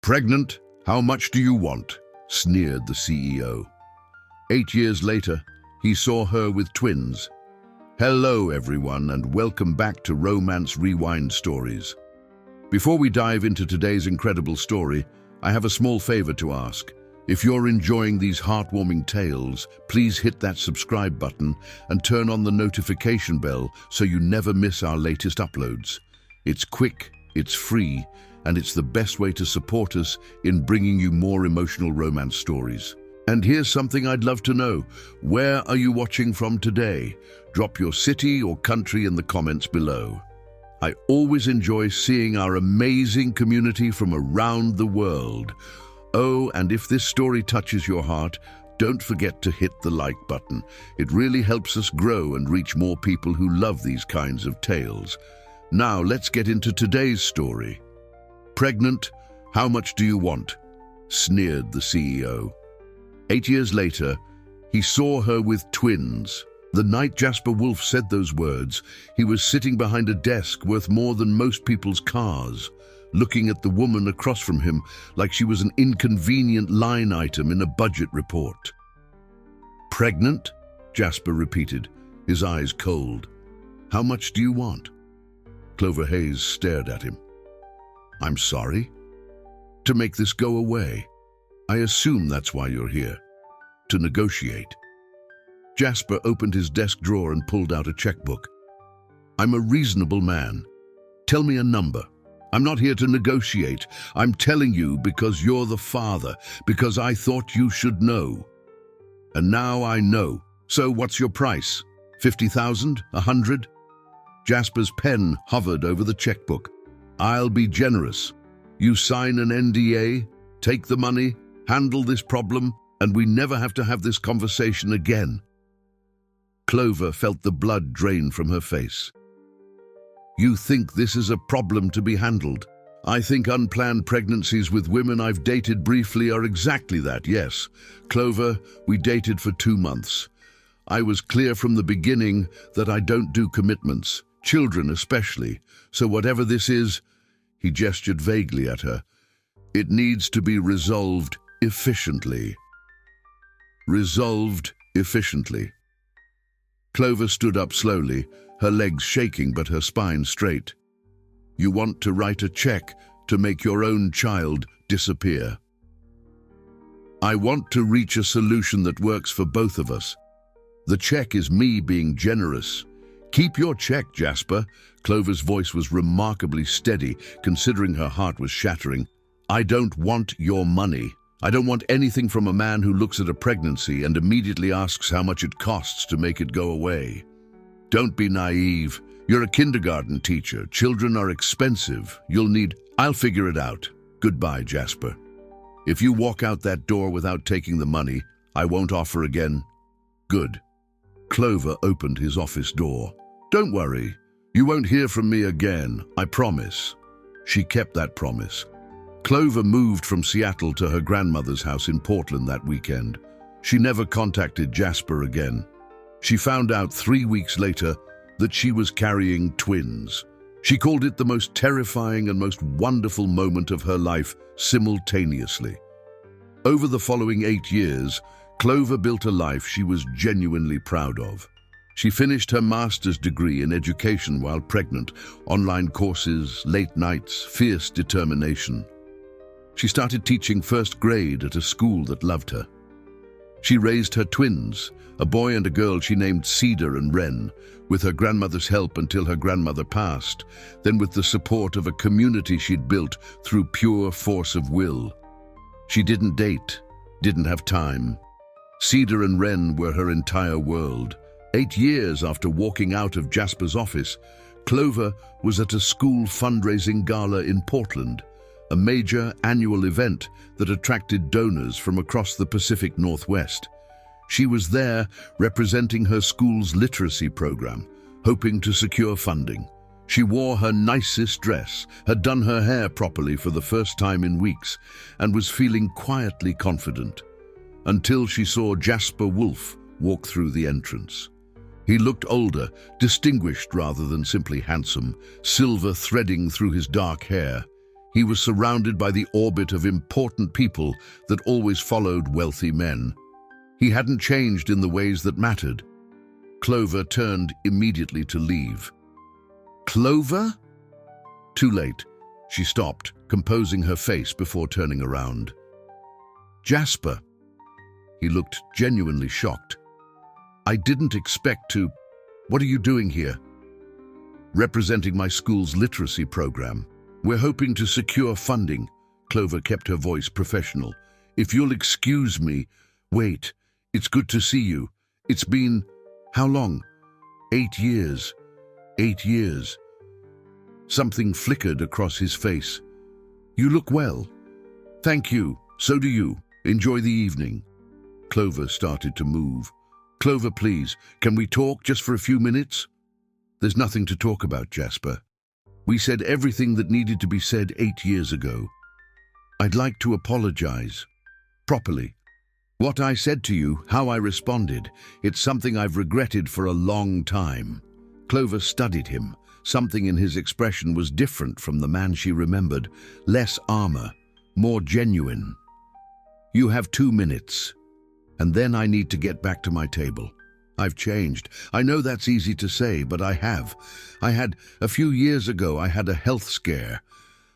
Pregnant? How much do you want? Sneered the CEO. 8 years later, he saw her with twins. Hello, everyone, and welcome back to Romance Rewind Stories. Before we dive into today's incredible story, I have a small favor to ask. If you're enjoying these heartwarming tales, please hit that subscribe button and turn on the notification bell so you never miss our latest uploads. It's quick, it's free, and it's the best way to support us in bringing you more emotional romance stories. And here's something I'd love to know. Where are you watching from today? Drop your city or country in the comments below. I always enjoy seeing our amazing community from around the world. Oh, and if this story touches your heart, don't forget to hit the like button. It really helps us grow and reach more people who love these kinds of tales. Now, let's get into today's story. Pregnant? How much do you want? Sneered the CEO. 8 years later, he saw her with twins. The night Jasper Wolf said those words, he was sitting behind a desk worth more than most people's cars, looking at the woman across from him like she was an inconvenient line item in a budget report. Pregnant? Jasper repeated, his eyes cold. How much do you want? Clover Hayes stared at him. I'm sorry? To make this go away. I assume that's why you're here. To negotiate. Jasper opened his desk drawer and pulled out a checkbook. I'm a reasonable man. Tell me a number. I'm not here to negotiate. I'm telling you because you're the father, because I thought you should know. And now I know. So what's your price? 50,000? 100? Jasper's pen hovered over the checkbook. I'll be generous. You sign an NDA, take the money, handle this problem, and we never have to have this conversation again. Clover felt the blood drain from her face. You think this is a problem to be handled? I think unplanned pregnancies with women I've dated briefly are exactly that, yes. Clover, we dated for 2 months. I was clear from the beginning that I don't do commitments, children especially, so whatever this is, he gestured vaguely at her, it needs to be resolved efficiently. Resolved efficiently. Clover stood up slowly, her legs shaking but her spine straight. You want to write a check to make your own child disappear. I want to reach a solution that works for both of us. The check is me being generous. Keep your check, Jasper. Clover's voice was remarkably steady, considering her heart was shattering. I don't want your money. I don't want anything from a man who looks at a pregnancy and immediately asks how much it costs to make it go away. Don't be naive. You're a kindergarten teacher. Children are expensive. I'll figure it out. Goodbye, Jasper. If you walk out that door without taking the money, I won't offer again. Good. Clover opened his office door. Don't worry. You won't hear from me again. I promise. She kept that promise. Clover moved from Seattle to her grandmother's house in Portland that weekend. She never contacted Jasper again. She found out 3 weeks later that she was carrying twins. She called it the most terrifying and most wonderful moment of her life simultaneously. Over the following 8 years, Clover built a life she was genuinely proud of. She finished her master's degree in education while pregnant, online courses, late nights, fierce determination. She started teaching first grade at a school that loved her. She raised her twins, a boy and a girl she named Cedar and Wren, with her grandmother's help until her grandmother passed, then with the support of a community she'd built through pure force of will. She didn't date, didn't have time. Cedar and Wren were her entire world. 8 years after walking out of Jasper's office, Clover was at a school fundraising gala in Portland, a major annual event that attracted donors from across the Pacific Northwest. She was there representing her school's literacy program, hoping to secure funding. She wore her nicest dress, had done her hair properly for the first time in weeks, and was feeling quietly confident, until she saw Jasper Wolf walk through the entrance. He looked older, distinguished rather than simply handsome, silver threading through his dark hair. He was surrounded by the orbit of important people that always followed wealthy men. He hadn't changed in the ways that mattered. Clover turned immediately to leave. Clover? Too late. She stopped, composing her face before turning around. Jasper. He looked genuinely shocked. I didn't expect to. What are you doing here? Representing my school's literacy program. We're hoping to secure funding. Clover kept her voice professional. If you'll excuse me. Wait, it's good to see you. It's been, how long? 8 years. 8 years. Something flickered across his face. You look well. Thank you. So do you. Enjoy the evening. Clover started to move. Clover, please, can we talk just for a few minutes? There's nothing to talk about, Jasper. We said everything that needed to be said 8 years ago. I'd like to apologize. Properly. What I said to you, how I responded, it's something I've regretted for a long time. Clover studied him. Something in his expression was different from the man she remembered. Less armor, more genuine. You have 2 minutes, and then I need to get back to my table. I've changed. I know that's easy to say, but I have. A few years ago, I had a health scare.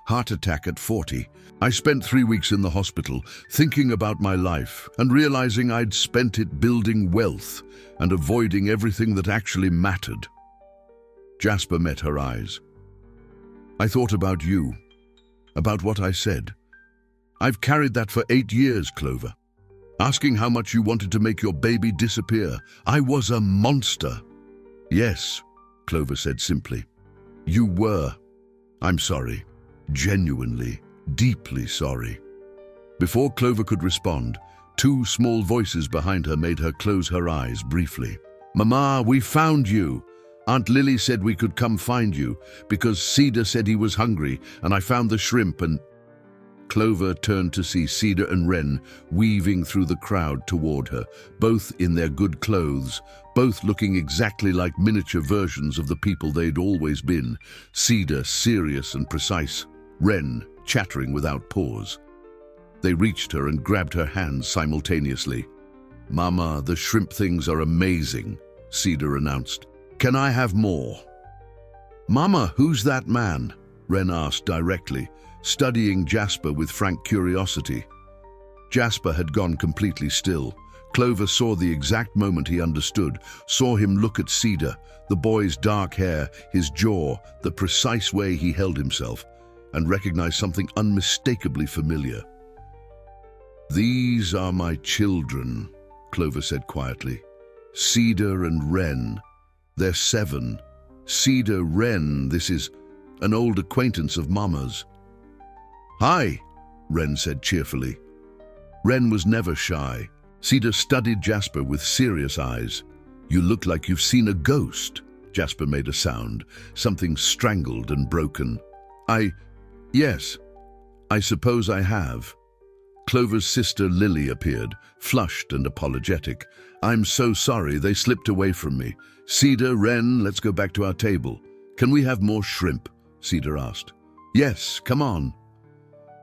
Heart attack at 40. I spent 3 weeks in the hospital, thinking about my life and realizing I'd spent it building wealth and avoiding everything that actually mattered. Jasper met her eyes. I thought about you, about what I said. I've carried that for 8 years, Clover. Asking how much you wanted to make your baby disappear. I was a monster. Yes, Clover said simply. You were. I'm sorry. Genuinely, deeply sorry. Before Clover could respond, 2 small voices behind her made her close her eyes briefly. Mama, we found you. Aunt Lily said we could come find you because Cedar said he was hungry and I found the shrimp and... Clover turned to see Cedar and Wren weaving through the crowd toward her, both in their good clothes, both looking exactly like miniature versions of the people they'd always been. Cedar serious and precise, Wren chattering without pause. They reached her and grabbed her hands simultaneously. Mama, the shrimp things are amazing, Cedar announced. Can I have more? Mama, who's that man? Wren asked directly, studying Jasper with frank curiosity. Jasper had gone completely still. Clover saw the exact moment he understood, saw him look at Cedar, the boy's dark hair, his jaw, the precise way he held himself, and recognized something unmistakably familiar. These are my children, Clover said quietly. Cedar and Wren. They're 7. Cedar, Wren, this is an old acquaintance of Mama's. Hi, Wren said cheerfully. Wren was never shy. Cedar studied Jasper with serious eyes. You look like you've seen a ghost. Jasper made a sound, something strangled and broken. Yes, I suppose I have. Clover's sister Lily appeared, flushed and apologetic. I'm so sorry, they slipped away from me. Cedar, Wren, let's go back to our table. Can we have more shrimp? Cedar asked. Yes, come on.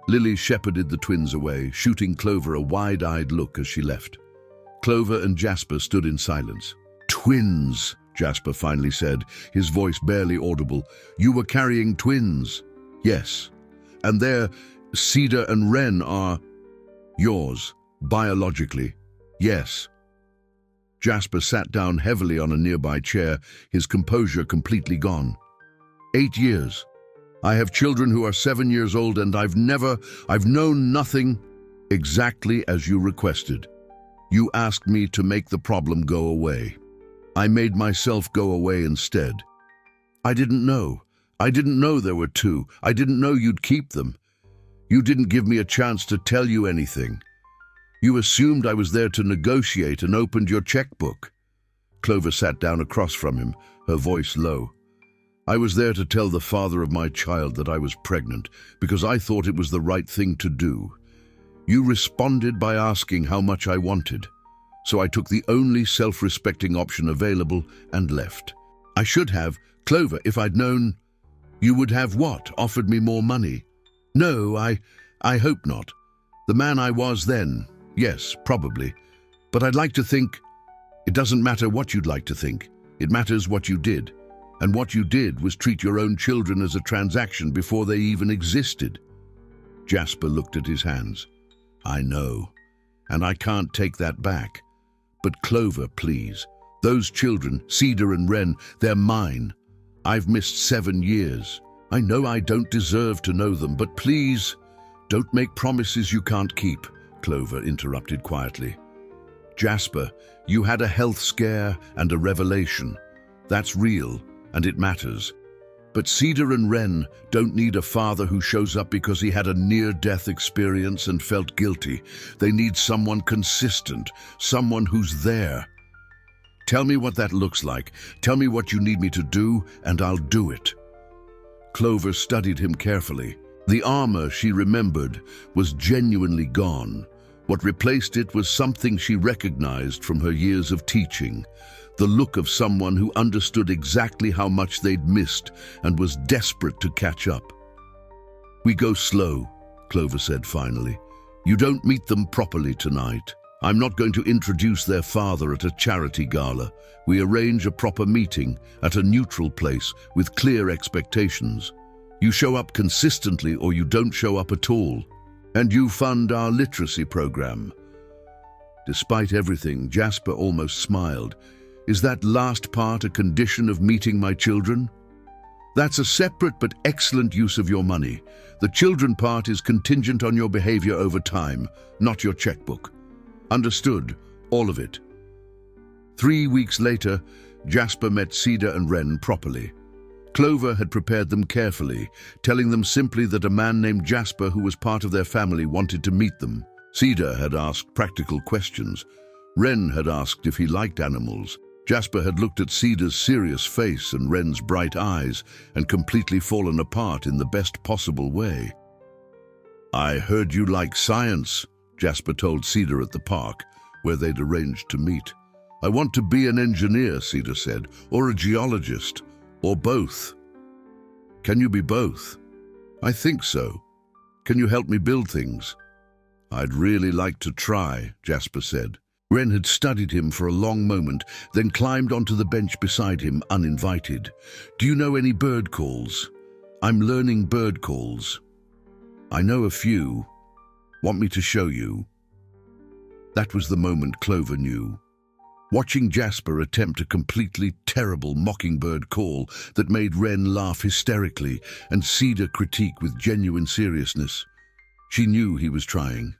Lily shepherded the twins away, shooting Clover a wide-eyed look as she left. Clover and Jasper stood in silence. Twins, Jasper finally said, his voice barely audible. You were carrying twins. Yes. And they're, Cedar and Wren are yours, biologically. Yes. Jasper sat down heavily on a nearby chair, his composure completely gone. 8 years. I have children who are 7 years old and I've known nothing exactly as you requested. You asked me to make the problem go away. I made myself go away instead. I didn't know. I didn't know there were 2. I didn't know you'd keep them. You didn't give me a chance to tell you anything. You assumed I was there to negotiate and opened your checkbook. Clover sat down across from him, her voice low. I was there to tell the father of my child that I was pregnant because I thought it was the right thing to do. You responded by asking how much I wanted, so I took the only self-respecting option available and left. I should have, Clover, if I'd known. You would have what? Offered me more money? No, I hope not. The man I was then, yes, probably. But I'd like to think, it doesn't matter what you'd like to think. It matters what you did. And what you did was treat your own children as a transaction before they even existed. Jasper looked at his hands. I know, and I can't take that back. But Clover, please. Those children, Cedar and Wren, they're mine. I've missed 7 years. I know I don't deserve to know them, but please, don't make promises you can't keep, Clover interrupted quietly. Jasper, you had a health scare and a revelation. That's real, and it matters. But Cedar and Wren don't need a father who shows up because he had a near-death experience and felt guilty. They need someone consistent, someone who's there. Tell me what that looks like. Tell me what you need me to do, and I'll do it. Clover studied him carefully. The armor she remembered was genuinely gone. What replaced it was something she recognized from her years of teaching. The look of someone who understood exactly how much they'd missed and was desperate to catch up. We go slow, Clover said finally. You don't meet them properly tonight. I'm not going to introduce their father at a charity gala. We arrange a proper meeting at a neutral place with clear expectations. You show up consistently or you don't show up at all. And you fund our literacy program. Despite everything, Jasper almost smiled. Is that last part a condition of meeting my children? That's a separate but excellent use of your money. The children part is contingent on your behavior over time, not your checkbook. Understood, all of it. 3 weeks later, Jasper met Cedar and Wren properly. Clover had prepared them carefully, telling them simply that a man named Jasper who was part of their family wanted to meet them. Cedar had asked practical questions. Wren had asked if he liked animals. Jasper had looked at Cedar's serious face and Wren's bright eyes and completely fallen apart in the best possible way. I heard you like science, Jasper told Cedar at the park, where they'd arranged to meet. I want to be an engineer, Cedar said, or a geologist, or both. Can you be both? I think so. Can you help me build things? I'd really like to try, Jasper said. Wren had studied him for a long moment, then climbed onto the bench beside him, uninvited. Do you know any bird calls? I'm learning bird calls. I know a few. Want me to show you? That was the moment Clover knew. Watching Jasper attempt a completely terrible mockingbird call that made Wren laugh hysterically and Cedar critique with genuine seriousness, she knew he was trying.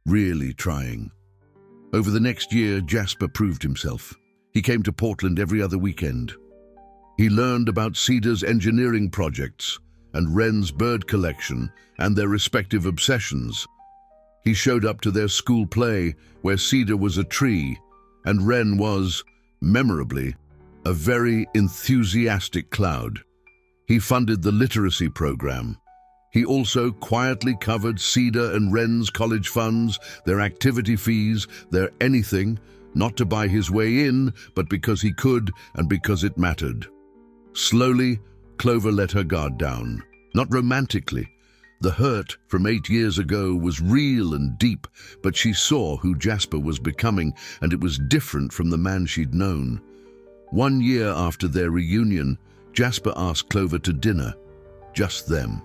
Really trying. Over the next year, Jasper proved himself. He came to Portland every other weekend. He learned about Cedar's engineering projects and Wren's bird collection and their respective obsessions. He showed up to their school play where Cedar was a tree and Wren was, memorably, a very enthusiastic cloud. He funded the literacy program. He also quietly covered Cedar and Wren's college funds, their activity fees, their anything, not to buy his way in, but because he could and because it mattered. Slowly, Clover let her guard down. Not romantically. The hurt from 8 years ago was real and deep, but she saw who Jasper was becoming, and it was different from the man she'd known. 1 year after their reunion, Jasper asked Clover to dinner. Just them.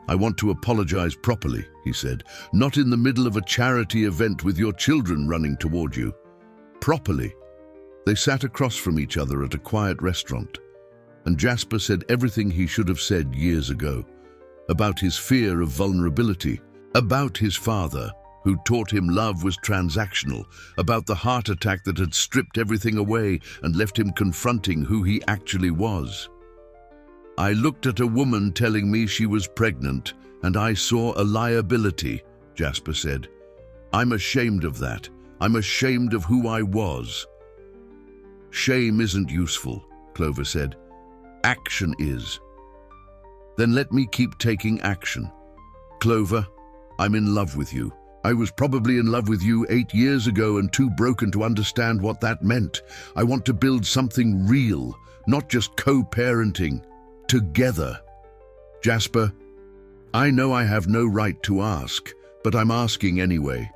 I want to apologize properly, he said, not in the middle of a charity event with your children running toward you. Properly. They sat across from each other at a quiet restaurant, and Jasper said everything he should have said years ago. About his fear of vulnerability, about his father, who taught him love was transactional, about the heart attack that had stripped everything away and left him confronting who he actually was. I looked at a woman telling me she was pregnant, and I saw a liability, Jasper said. I'm ashamed of that. I'm ashamed of who I was. Shame isn't useful, Clover said. Action is. Then let me keep taking action. Clover, I'm in love with you. I was probably in love with you 8 years ago and too broken to understand what that meant. I want to build something real, not just co-parenting. Together. Jasper, I know I have no right to ask, but I'm asking anyway.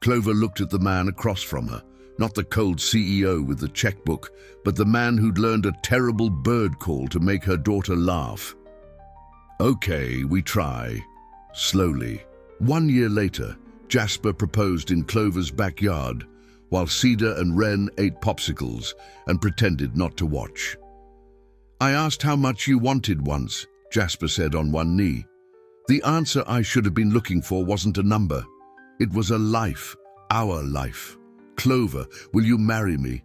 Clover looked at the man across from her, not the cold CEO with the checkbook, but the man who'd learned a terrible bird call to make her daughter laugh. Okay, we try. Slowly. 1 year later, Jasper proposed in Clover's backyard, while Cedar and Wren ate popsicles and pretended not to watch. I asked how much you wanted once, Jasper said on one knee. The answer I should have been looking for wasn't a number. It was a life, our life. Clover, will you marry me?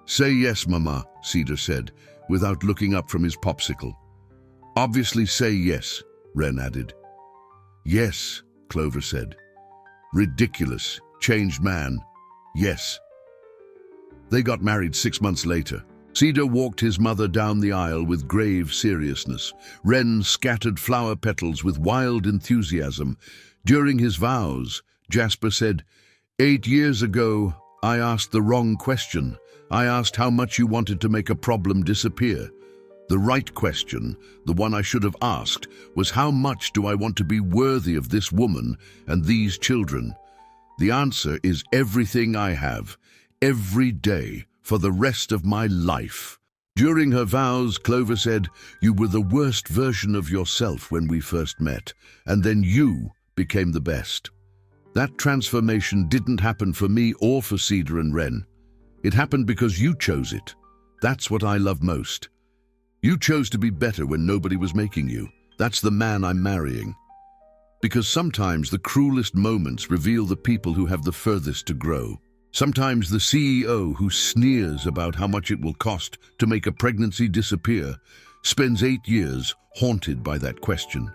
Say yes, Mama, Cedar said, without looking up from his popsicle. Obviously say yes, Wren added. Yes, Clover said. Ridiculous, changed man. Yes. They got married 6 months later. Cedar walked his mother down the aisle with grave seriousness. Wren scattered flower petals with wild enthusiasm. During his vows, Jasper said, 8 years ago, I asked the wrong question. I asked how much you wanted to make a problem disappear. The right question, the one I should have asked, was how much do I want to be worthy of this woman and these children? The answer is everything I have, every day, for the rest of my life. During her vows, Clover said, you were the worst version of yourself when we first met, and then you became the best. That transformation didn't happen for me or for Cedar and Wren. It happened because you chose it. That's what I love most. You chose to be better when nobody was making you. That's the man I'm marrying. Because sometimes the cruelest moments reveal the people who have the furthest to grow. Sometimes the CEO who sneers about how much it will cost to make a pregnancy disappear spends 8 years haunted by that question.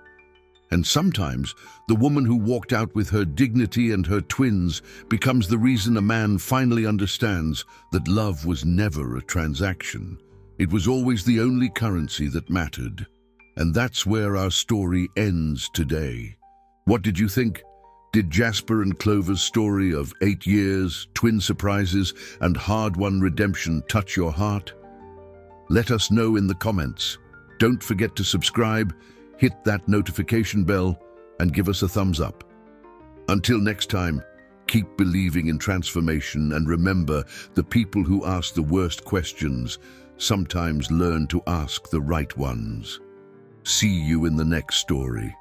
And sometimes the woman who walked out with her dignity and her twins becomes the reason a man finally understands that love was never a transaction. It was always the only currency that mattered. And that's where our story ends today. What did you think? Did Jasper and Clover's story of 8 years, twin surprises, and hard-won redemption touch your heart? Let us know in the comments. Don't forget to subscribe, hit that notification bell, and give us a thumbs up. Until next time, keep believing in transformation, and remember, the people who ask the worst questions sometimes learn to ask the right ones. See you in the next story.